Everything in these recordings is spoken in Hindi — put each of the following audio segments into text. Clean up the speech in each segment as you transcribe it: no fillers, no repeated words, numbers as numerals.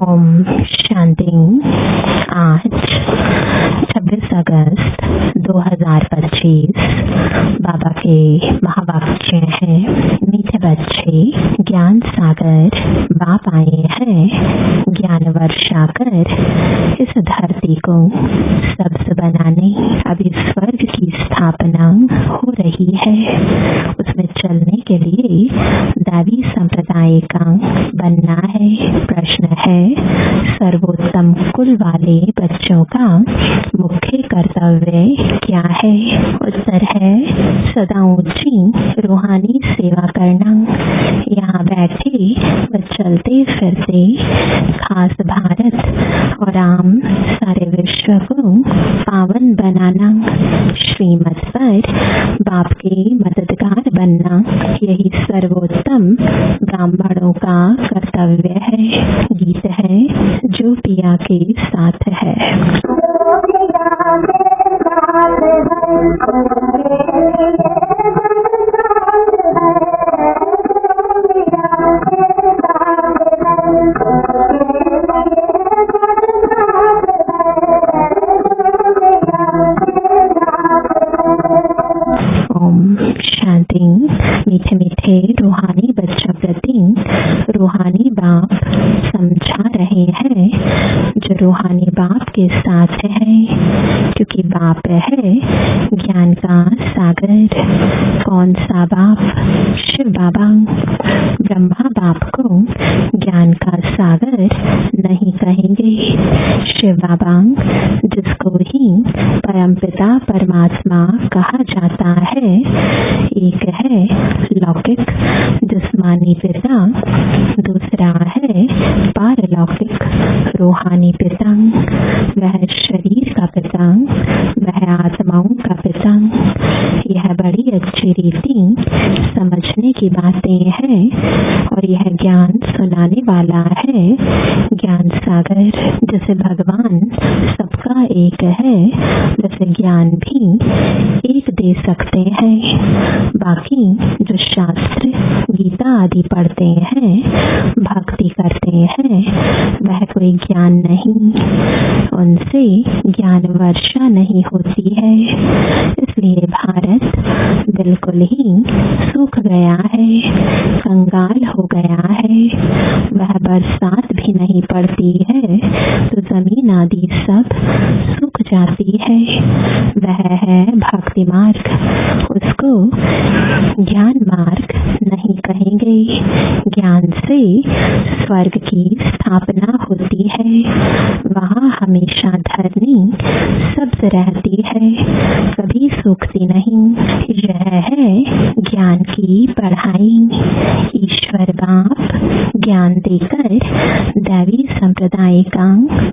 ओम शांति। आज 26 अगस्त 2025 बाबा के महावाक्य हैं, मीठे बच्चे, ज्ञान सागर बाप आए हैं ज्ञान वर्षा कर इस धरती को सब्ज बनाने। अभी स्वर्ग की स्थापना हो रही है, उसमें चलने के लिए दैवी संप्रदाय का बनना है। प्रश्न है, सर्वोत्तम कुल वाले बच्चों का मुख्य कर्तव्य क्या है? उत्तर है, सदा ऊंची रूहानी सेवा करना। यहाँ बैठे व चलते फिरते खास भारत और आम सारे विश्व को पावन बनाना। श्रीमत पर बाप के मददगार बनना, यही सर्वोत्तम ब्राह्मणों का कर्तव्य है। गीत है जो पिया के साथ है। ओम शांति। मीठे मीठे रूहानी बच्चों प्रति रूहानी बाप समझा रहे हैं, जो रूहानी बाप के साथ है, क्योंकि बाप है ज्ञान का सागर। कौन सा बाप? शिव बाबा। ब्रह्मा बाप को ज्ञान का सागर नहीं कहेंगे। शिव बाबा, जिसको ही परमपिता परमात्मा कहा जाता है, एक है लौकिक जिस्मानी पिता, दूसरा है पारलौकिक रूहानी पिता। वह शरीर का पिता, वह आत्माओं का पिता। यह बड़ी अच्छी रीति समझने की बातें हैं और यह ज्ञान सुनाने वाला है ज्ञान सागर। जैसे भगवान सबका एक है, वैसे ज्ञान भी एक दे सकते हैं। बाकी जो शास्त्र गीता आदि पढ़ते हैं, भक्ति करते हैं, वह कोई ज्ञान नहीं, उनसे ज्ञान वर्षा नहीं होती है। इसलिए भारत बिल्कुल ही सूख गया है, कंगाल हो गया है। वह बरसात भी नहीं पड़ती है तो जमीन आदि सब सूख जाती है। वह है भक्ति मार्ग, उसको ज्ञान मार्ग नहीं कहेंगे। ज्ञान से स्वर्ग की स्थापना होती है, वहाँ हमेशा धरनी सब्ज रहती है, कभी सूखती नहीं। यह है ज्ञान की पढ़ाई। ईश्वर बाप ज्ञान देकर दैवी संप्रदाय का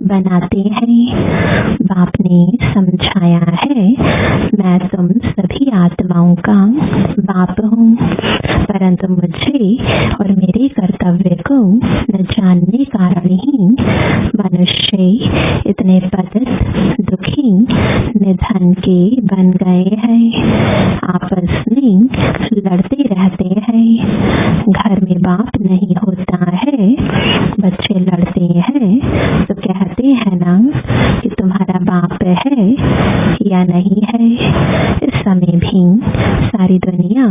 बनाते हैं। बाप ने समझाया है, मैं तुम सभी आत्माओं का बाप हूँ, परंतु मुझे और मेरे कर्तव्य को न जानने कारण ही मनुष्य इतने पतित दुखी निधन के बन गए हैं। आपस में लड़ते रहते हैं। घर में बाप नहीं होता है, बच्चे लड़ते हैं तो कहते हैं ना कि तुम्हारा बाप है या नहीं है। इस समय भी सारी दुनिया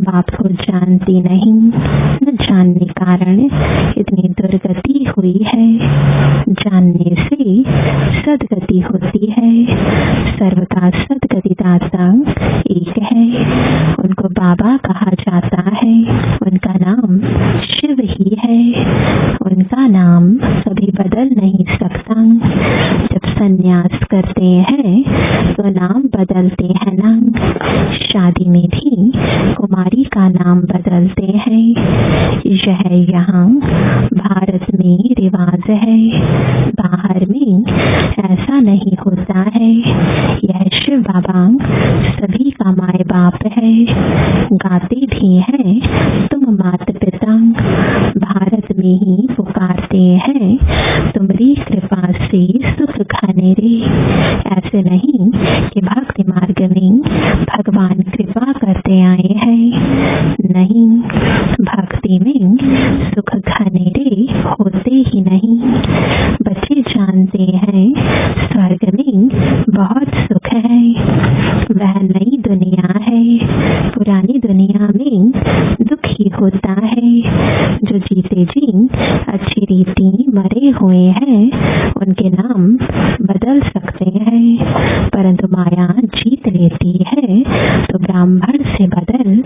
बाप को जानती नहीं, न जानने कारण इतनी दुर्गति हुई है। जानने से सदगति होती है। सर्व का सदगति दाता एक है, उनको बाबा कहा जाता है। उनका नाम शिव ही है, उनका नाम कभी बदल नहीं सकता। जब संन्यास करते हैं तो नाम बदलते हैं ना। शादी में भी कुमारी का नाम बदलते हैं। यह यहाँ भारत में रिवाज है, बाहर में ऐसा नहीं होता है। यह शिव बाबा सभी का माए बाप है, गाते भी हैं तुम माता पिता। भारत में ही पुकारते हैं, तुम्हारी कृपा से सुख घने रे। ऐसे नहीं कि भक्ति मार्ग में भगवान कृपा करते आए हैं, नहीं, भक्ति में सुख घने रे होते ही नहीं। जानते हैं स्वर्ग में बहुत सुख है। वह नई दुनिया है। पुरानी दुनिया में दुख ही होता है। जो जीते जी अच्छी रीति मरे हुए हैं उनके नाम बदल सकते हैं, परंतु माया जीत लेती है तो ब्राह्मण से बदल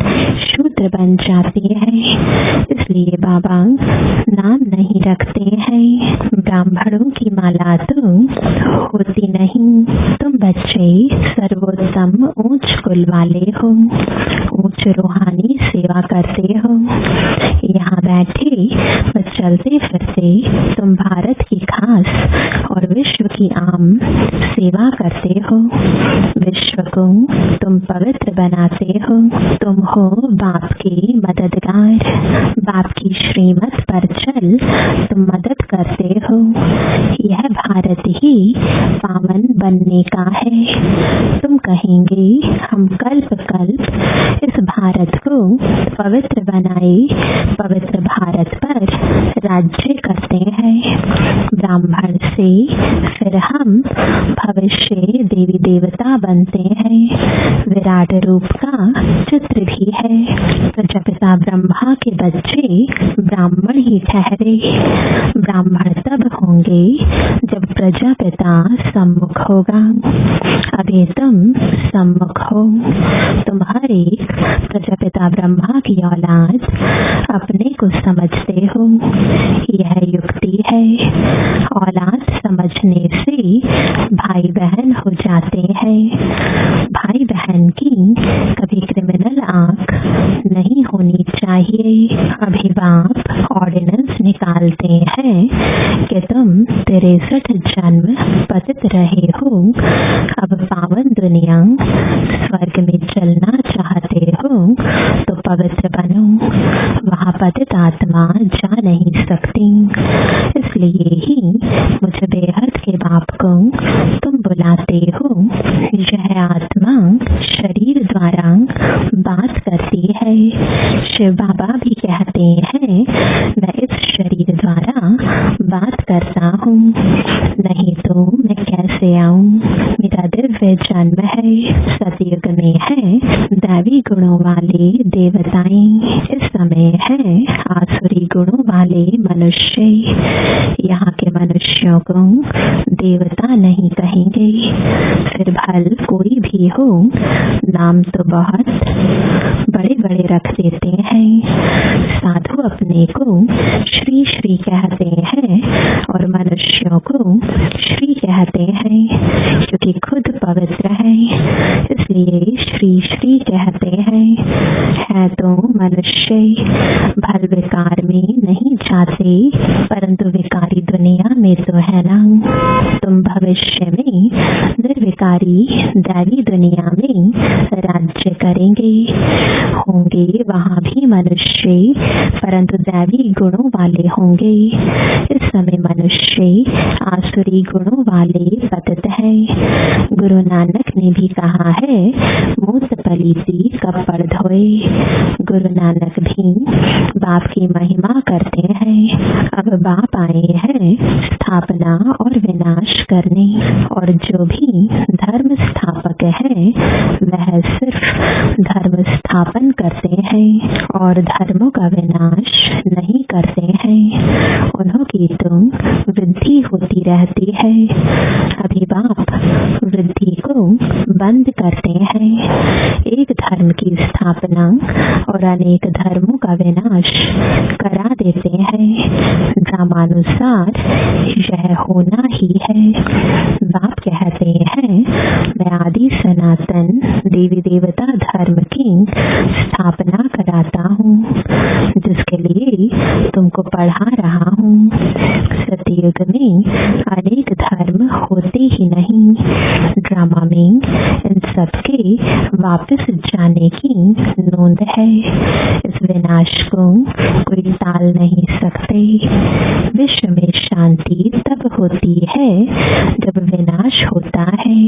शूद्र बन जाती है। इसलिए बाबा नाम नहीं रखते हैं। ब्राह्मणों की माला तो होती नहीं। तुम बच्चे सर्वोत्तम ऊंच कुल वाले हो, ऊंच रूहानी सेवा करते हो। यहाँ बैठे व चलते फिरते तुम भारत की खास और विश्व की आम सेवा करते हो। विश्व को तुम पवित्र बनाते हो। तुम हो बाप के मददगार। बाप की श्रीमत पर चल तुम मदद करते हो। यह भारत ही पावन बनने का है। तुम कहेंगे हम कल्प कल्प इस भारत को पवित्र बनाए, पवित्र भारत पर राज्य करते हैं। ब्राह्मण से फिर हम भविष्य देवी देवता बनते हैं। विराट रूप का चित्र भी है। प्रजापिता ब्रह्मा के बच्चे ब्राह्मण ही ठहरे। ब्राह्मण तब होंगे जब प्रजापिता सम्मुख होगा। अभी तुम सम्मुख हो। तुम्हारे प्रजापिता ब्रह्मा की औलाद अपने को समझते हो। यह युक्ति है। औलाद समझने से भाई बहन हो जाते हैं। भाई बहन की कभी क्रिमिनल आंख नहीं होनी चाहिए। अभी बाप ऑर्डिनेंस निकालते हैं कि तुम 63 जन्म पतित रहे हो। अब पावन दुनिया स्वर्ग में चलना चाहते हो तो पवित्र बनो। वहाँ पतित आत्मा जा नहीं सकती। इसलिए ही मुझे बेहद के बाप को तुम बुलाते हो। यह आत्मा शरीर द्वारा बात करती है। शिव बाबा भी कहते हैं मैं इस शरीर द्वारा बात करता हूँ, नहीं तो मैं कैसे आऊँ। मेरा दिव्य जन्म है। सतयुग में है दैवी गुणों वाले देवताएं। इस समय है आसुरी गुणों वाले मनुष्य। यहाँ के मनुष्यों को देवता नहीं कहेंगे। फिर भल कोई भी हो, नाम तो बहुत बड़े बड़े रख देते हैं। साधु अपने को श्री श्री कहते हैं और मनुष्यों को श्री कहते हैं, क्योंकि खुद पवित्र है इसलिए श्री श्री कहते हैं। है तो मनुष्य भल विकार में नहीं जाते, परंतु विकारी दुनिया में तो है ना। तुम भविष्य में निर्विकारी दैवी दुनिया में राज्य करेंगे। होंगे वहाँ भी मनुष्य, परंतु दैवी गुणों वाले होंगे। इस समय मनुष्य आसुरी गुणों वाले पतित है। गुरु नानक ने भी कहा है मूत पलीती कपड़ धोए। गुरु नानक भी बाप की महिमा करते हैं। अब बाप आए हैं स्थापना और विनाश करने, और जो भी धर्म स्थापक है वह सिर्फ धर्म स्थापन करते हैं और धर्मों का विनाश नहीं करते हैं। उन्हों की तो वृद्धि होती रहती है। अभी बाप वृद्धि को बंद करते हैं। एक धर्म की स्थापना और अनेक धर्मों का विनाश करा देते हैं। ड्रामानुसार यह होना ही है। बाप कहते हैं मैं आदि सनातन देवी देवता धर्म की स्थापना कराता हूँ, जिसके लिए तुमको पढ़ा रहा हूँ। सतयुग में अनेक धर्म होते ही नहीं। ड्रामा में इन सबके वापस जाने की नोंद है। इस विनाश को कोई टाल नहीं सकते। विश्व में शांति तब होती है जब विनाश होता है।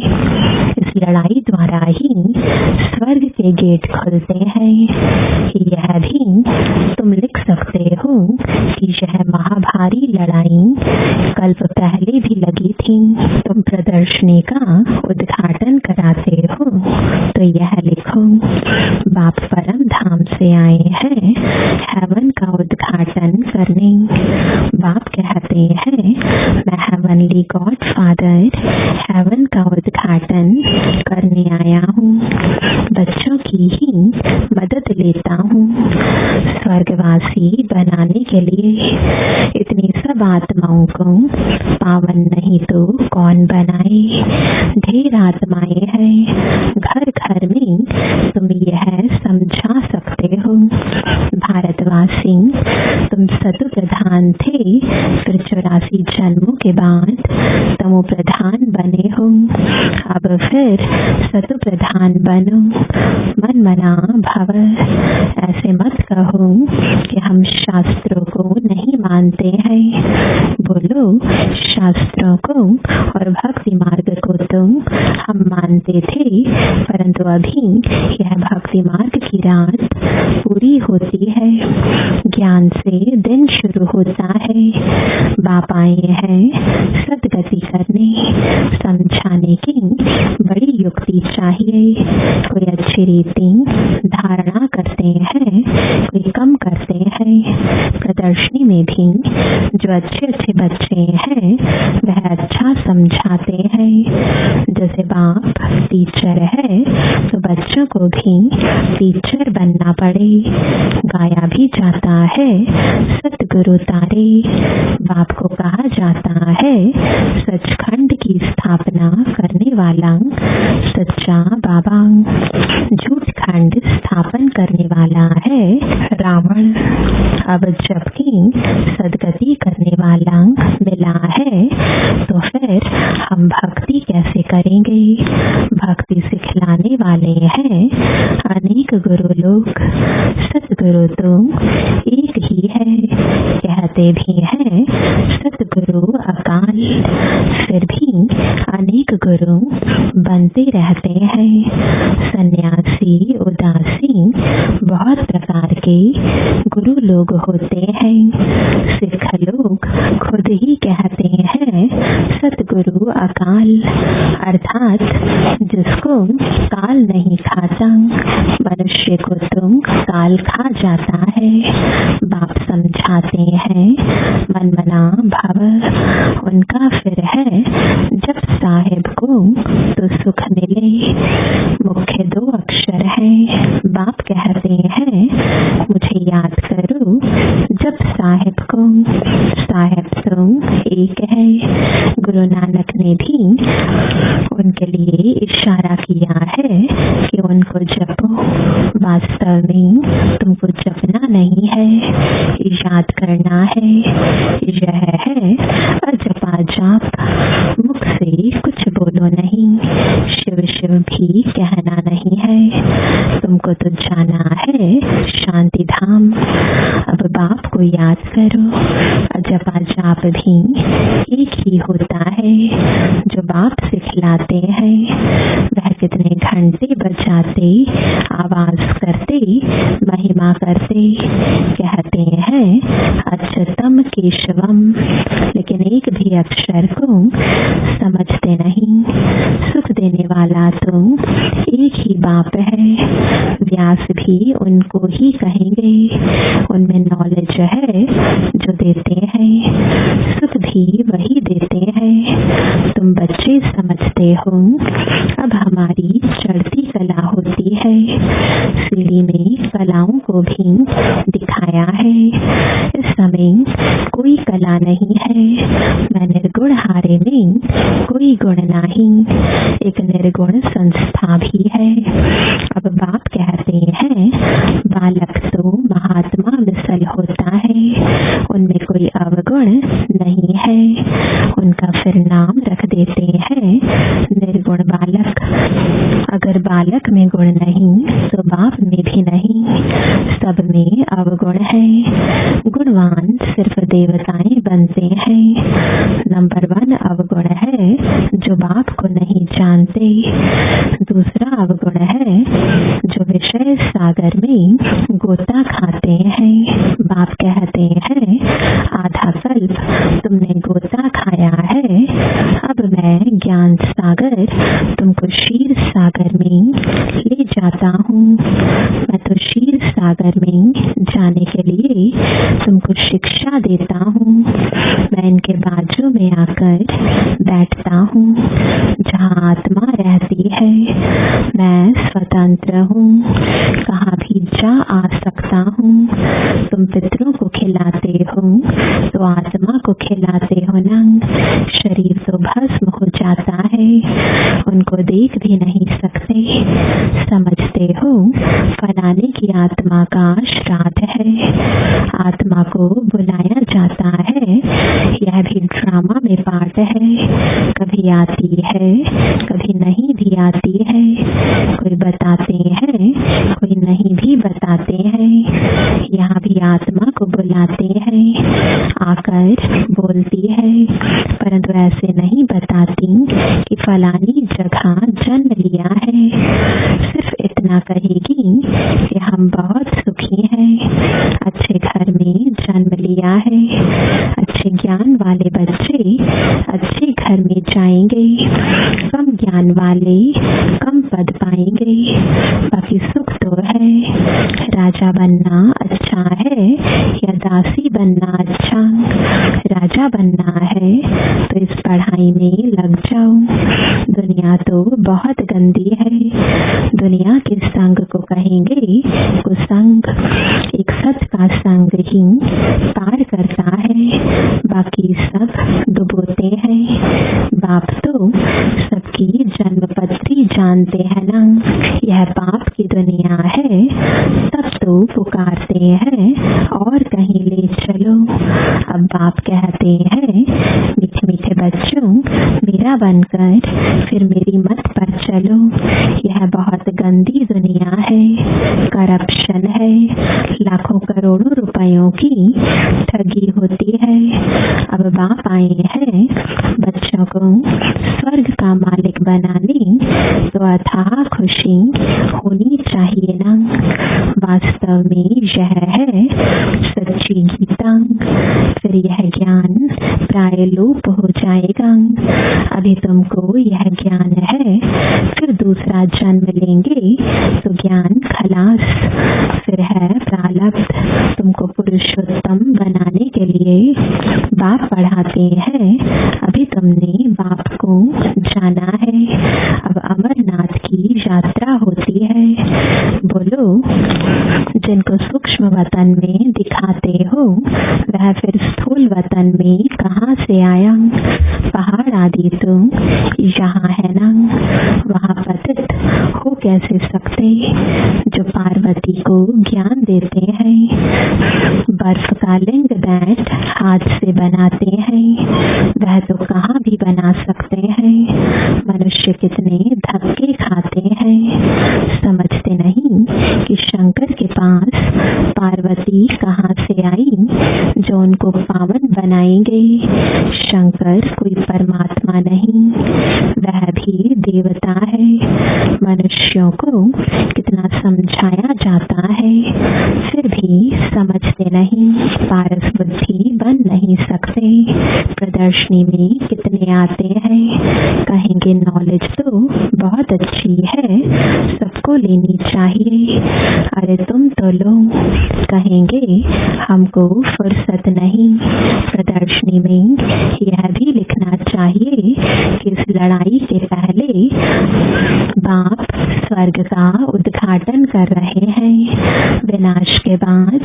इस लड़ाई द्वारा ही स्वर्ग के गेट खुलते हैं। यह भी तुम लिख सकते हो कि यह महाभारी लड़ाई कल्प पहले भी लगी थी। तुम प्रदर्शनी का उद्घाटन कराते हो तो यह लिखो, बाप परम धाम से आए हैं हेवन का उद्घाटन करने। बाप कहते हैं, मैं हेवनली गॉड फादर हेवन का उद्घाटन करने आया हूँ। बच्चों की ही मदद लेता हूँ स्वर्गवासी बनाने के लिए। इतनी सब आत्माओं को पावन नहीं तो कौन बनाए। ढेर आत्माएं हैं घर घर में, तुम यह समझा सकते हो। भारतवासी, तुम सतु प्रधान थे, फिर 84 जन्मों के बाद तमो प्रधान बने हो। अब फिर सतु प्रधान बनो। मन मना भव। ऐसे मत कहो कि हम शास्त्रों को नहीं मानते हैं। बोलो, शास्त्रों को और भक्ति मार्ग को तो हम मानते थे, परंतु अभी यह भक्ति मार्ग की रात पूरी होती है। ज्ञान से दिन शुरू होता है। बाप आए हैं सदगति करने। समझाने की बड़ी युक्ति चाहिए। कोई अच्छी रीति धारणा करते हैं, कोई कम करते हैं। प्रदर्शनी में भी जो अच्छे अच्छे बच्चे हैं वह अच्छा समझाते हैं। जैसे बाप टीचर है तो बच्चों को भी टीचर बनना पड़े। गाया भी जाता है सतगुरु तारे। बाप को कहा जाता है सचखंड की स्थापना करने वाला सच्चा बाबा। झूठ खंड स्थापन करने वाला है रावण। अब जबकि सदगति करने वाला मिला है तो फिर हम भक्ति कैसे करेंगे। भक्ति सिखलाने वाले हैं अनेक गुरु लोग। सतगुरु तो एक ही है। कहते भी हैं सतगुरु अकाल, फिर भी अनेक गुरु बनते रहते हैं। सन्यासी, उदासी, बहुत प्रकार के गुरु लोग होते हैं। सिख लोग खुद ही कहते हैं सतगुरु अकाल, अर्थात जिसको काल नहीं खाता। मनुष्य को तो काल खा जाता है। बाप समझाते हैं मन मना भव। उनका फिर है जब साहेब को तो सुख मिले। मुख्य 2 अक्षर है। बाप कहते हैं मुझे याद करो जब साहेब को। साहेब तो एक है। गुरु नानक ने भी उनके लिए इशारा किया है कि उनको जपो। वास्तव में तुमको जपना नहीं है, याद करना है। यह है अजपा जाप। मुख से कुछ बोलो नहीं, शिव शिव भी कहना नहीं है। तुमको तो जाना है शांति धाम। अब बाप को याद करो। अजपा जाप भी एक ही होता है। जो बाप सिखलाते हैं वह कितने घंटे बजाते, आवाज करते, महिमा करते। कहते हैं अच्युतम केशवम, लेकिन एक भी अक्षर को समझते नहीं। सुख देने वाला तो एक ही बाप है। व्यास भी उनको ही कहेंगे। उनमें नॉलेज है जो देते हैं। सुख भी वही देते हैं। तुम बच्चे समझते हो। अब हमारी चढ़ती कला होती है। सीढ़ी में कलाओं को भी दिखाया है। इस समय कोई कला नहीं है। मैं निर्गुण हारे में कोई गुण नहीं। एक निर्गुण संस्था भी है। अब बाप कहते हैं बालक तो महात्मा मिसल होता है। उनमें कोई अवगुण नहीं है। उनका फिर नाम रख देते हैं निर्गुण बालक। अगर बालक में गुण नहीं तो बाप में भी नहीं। सब में अवगुण है। गुणवान सिर्फ देवताएं बनते हैं। नंबर 1 अवगुण है जो बाप को नहीं जानते। दूसरा अवगुण है जो विषय सागर में गोता खाते हैं। बाप कहते हैं आधा कल्प तुमने गोता खाया है अब मैं ज्ञान सागर तुमको क्षीर सागर में ले जाता हूँ। मैं तो क्षीर सागर में जाने के लिए तुमको शिक्षा देता हूँ। मैं इनके बाजू में आकर बैठता हूँ जहाँ आत्मा रहती है। मैं स्वतंत्र हूँ, कहाँ भी जा आ सकता हूँ। तुम पितरों को खिलाते हो तो आत्मा को खिलाते हो ना। शरीर तो भस्म हो जाता है, उनको देख भी नहीं सकते। समझते हो फलाने की आत्मा का श्राद्ध है, आत्मा को बुलाया जाता है। यह भी ड्रामा में पार्ट है, कभी आती है कभी नहीं भी आती है। कोई बताते हैं कोई नहीं भी बताते हैं। यहाँ भी आत्मा को बुलाते हैं, आकर बोलती है, परंतु ऐसे नहीं बताती कि फलानी जगह जन्म लिया है। सिर्फ इतना कहेगी कि हम बहुत सुखी हैं, अच्छे घर में जन्म लिया है, अच्छे ज्ञान वाले बच्चे अच्छे घर में जाएंगे, कम ज्ञान वाले कम पद पाएंगे। बाकी सुख तो है। राजा बनना अच्छा है या दासी बनना अच्छा? राजा बनना है तो इस पढ़ाई में लग जाओ। दुनिया तो बहुत गंदी है। दुनिया के संग को कहेंगे कुसंग। एक सत का संग ही पार करता है, बाकी सब डुबोते हैं। बाप तो सबकी जन्मपत्री जानते हैं ना। यह बाप की दुनिया है, तब तो पुकारते हैं और कहीं ले चलो। अब बाप कहते हैं मीठे मीठे बच्चों मेरा बनकर फिर मेरी मत पर चलो। यह बहुत गंदी दुनिया है, करप्शन है, लाखों करोड़ों रुपयों की ठगी होती है। अब बाप आए हैं बच्चों को स्वर्ग का मालिक बनाने, तो अथाह खुशी होनी चाहिए ना। वास्तव में यह है सच्ची गीता। फिर यह ज्ञान प्राय लोप हो जाएगा। अभी तुमको यह ज्ञान है, फिर दूसरा जन्म लेंगे तो ज्ञान खलास। फिर है प्रारब्ध। तुमको पुरुषोत्तम बनाने के लिए बाप पढ़ाते हैं। अभी तुमने बाप को जाना है। अब अमरनाथ की यात्रा होती है। बोलो, जिनको सूक्ष्म वतन में दिखाते हो वह फिर स्थूल वतन में कहाँ से आया? पहाड़ आदि तो यहाँ है ना, वहाँ पतित हो कैसे सकते? जो पार्वती को ज्ञान देते हैं, बर्फ का लिंग दैट हाथ से बनाते हैं, वह तो कहाँ भी बना सकते हैं। मनुष्य कितने धक्के खाते हैं, समझते नहीं कि शंकर के पास पार्वती कहाँ से आई जो उनको पावन बनाएंगे। शंकर कोई परमात्मा नहीं, वह भी देवता है। मनुष्यों को कितना समझाया जाता है, फिर भी समझते नहीं। पारस बुद्धि बन नहीं सकते। प्रदर्शनी में कितने आते हैं, कहेंगे नॉलेज तो बहुत अच्छी है, सबको लेनी चाहिए। अरे तुम तो लो। कहेंगे हमको फुर्सत नहीं। प्रदर्शनी में यह भी लिखना चाहिए कि इस लड़ाई के पहले बाप स्वर्ग का उद्घाटन कर रहे हैं। विनाश के बाद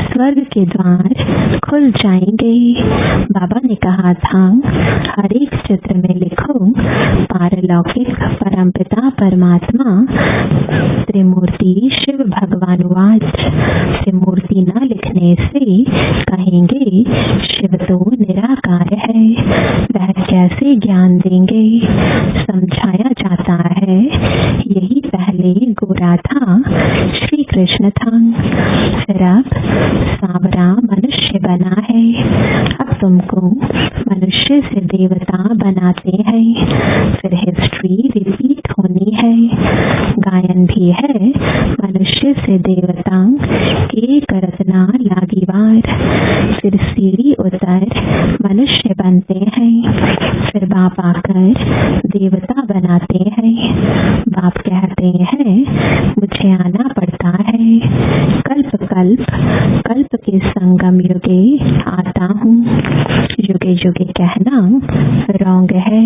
स्वर्ग के द्वार खुल जाएंगे। बाबा ने कहा था हर एक चित्र में लिखो पारलौकिक परमपिता परमात्मा त्रिमूर्ति शिव भगवान वाच। त्रिमूर्ति न लिखने से कहेंगे शिव तो निराकार है, वह कैसे ज्ञान देंगे? समझाया जाता है यही पहले गोरा था, श्री कृष्ण था, फिर अब सांवरा मनुष्य बना है। अब तुमको मनुष्य से देवता बनाते हैं, फिर हिस्ट्री रिपीट होनी है। गायन भी है मनुष्य से देवता के करतना लागी बार, फिर सीढ़ी उतर मनुष्य बनते हैं। फिर बाप आकर देवता बनाते हैं। बाप कहते हैं मुझे आना पड़ता है, कल्प कल्प कल्प के संगम युगे आता हूँ। युगे युगे कहना रॉन्ग है।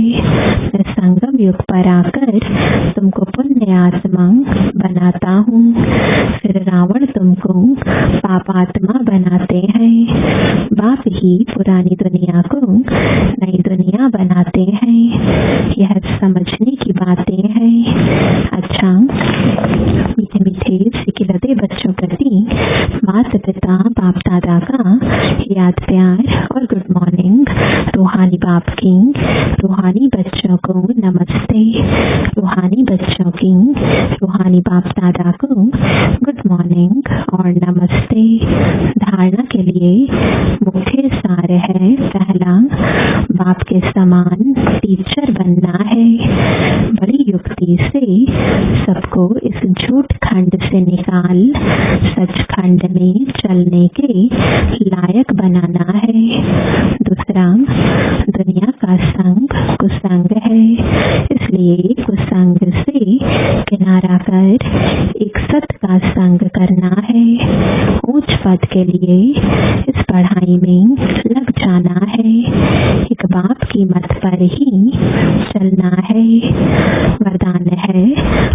मैं संगम युग पर आकर तुमको पुण्य आत्मा बनाता हूँ। फिर रावण तुमको पापात्मा बनाते हैं। बाप ही पुरानी दुनिया को नई दुनिया बनाते हैं। यह समझने की बातें हैं। अच्छा, मीठे मीठे सिकिलते बच्चों प्रति माता पिता बाप दादा का याद प्यार और गुड मॉर्निंग। रूहानी बाप की रूहानी बच्चों को नमस्ते। रूहानी बच्चों की रूहानी बाप दादा को गुड मॉर्निंग और नमस्ते। धारणा के लिए मुख्य सार है, पहला, बाप के समान टीचर बनना है। बड़ी युक्ति से सबको इस झूठ खंड से निकाल सच खंड में चलने के लायक बनाना है। दूसरा, दुनिया का संग कुसंग है, इसलिए कुसंग से किनारा कर एक सत का संग करना है। उच्च पद के लिए इस पढ़ाई में लग जाना है। एक बाप की मत पर ही चलना है। वरदान है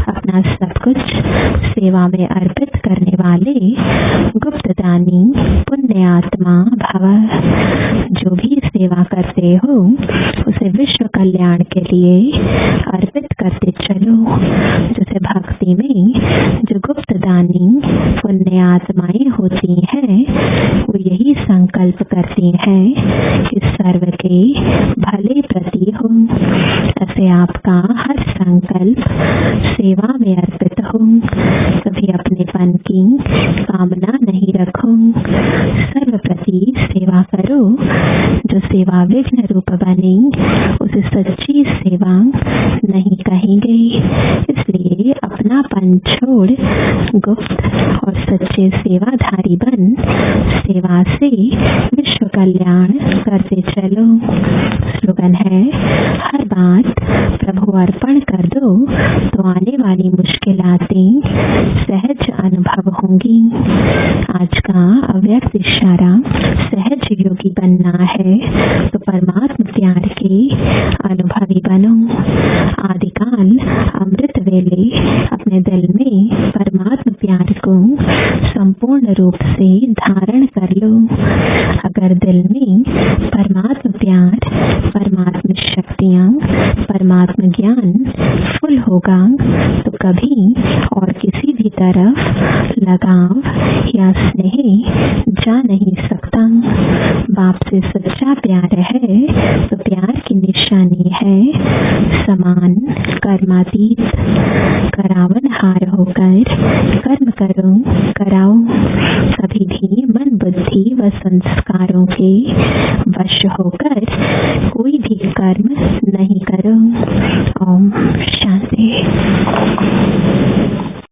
अपना सब कुछ सेवा में अर्पित करने वाले गुप्त दानी पुण्य आत्मा भव। जो भी सेवा करते हो उसे विश्व कल्याण के लिए अर्पित करते चलो। जैसे भक्ति में जो गुप्त दानी पुण्य आत्माएं होती हैं वो यही संकल्प करती हैं कि सर्व के भले प्रति हो। ऐसे आपका हर संकल्प सेवा में अर्पित हो। कभी अपनेपन की कामना नहीं रखो। सर्व प्रति सेवा करो। जो सेवा विघ्न रूप बने उसे सच्ची सेवा नहीं कहेंगे। इसलिए अपनापन छोड़ गुप्त और सच्चे सेवाधारी बन सेवा से विश्व कल्याण करते चलो। स्लोगन है, हर बात प्रभु अर्पण कर दो तो आने वाली मुश्किलातें सहज अनुभव होंगी। आज का अव्यक्त इशारा, सहज योगी बनना है तो परमात्मा प्यार के अनुभवी बनो। आदिकाल अमृत वेले अपने दिल में परमात्मा प्यार को संपूर्ण रूप से धारण कर लो। अगर दिल में परमात्मा प्यार, परमात्मा शक्तियाँ, परमात्मा ज्ञान फुल होगा तो कभी और किसी भी तरफ लगाव या स्नेह जा नहीं सकता। बाप से सच्चा प्यार है तो प्यार की निशानी है समान कर्मातीत। करावन हार होकर कर्म करो कराओ। कभी भी मन बुद्धि व संस्कारों के वश होकर कोई भी कर्म नहीं करो। ओम शांति।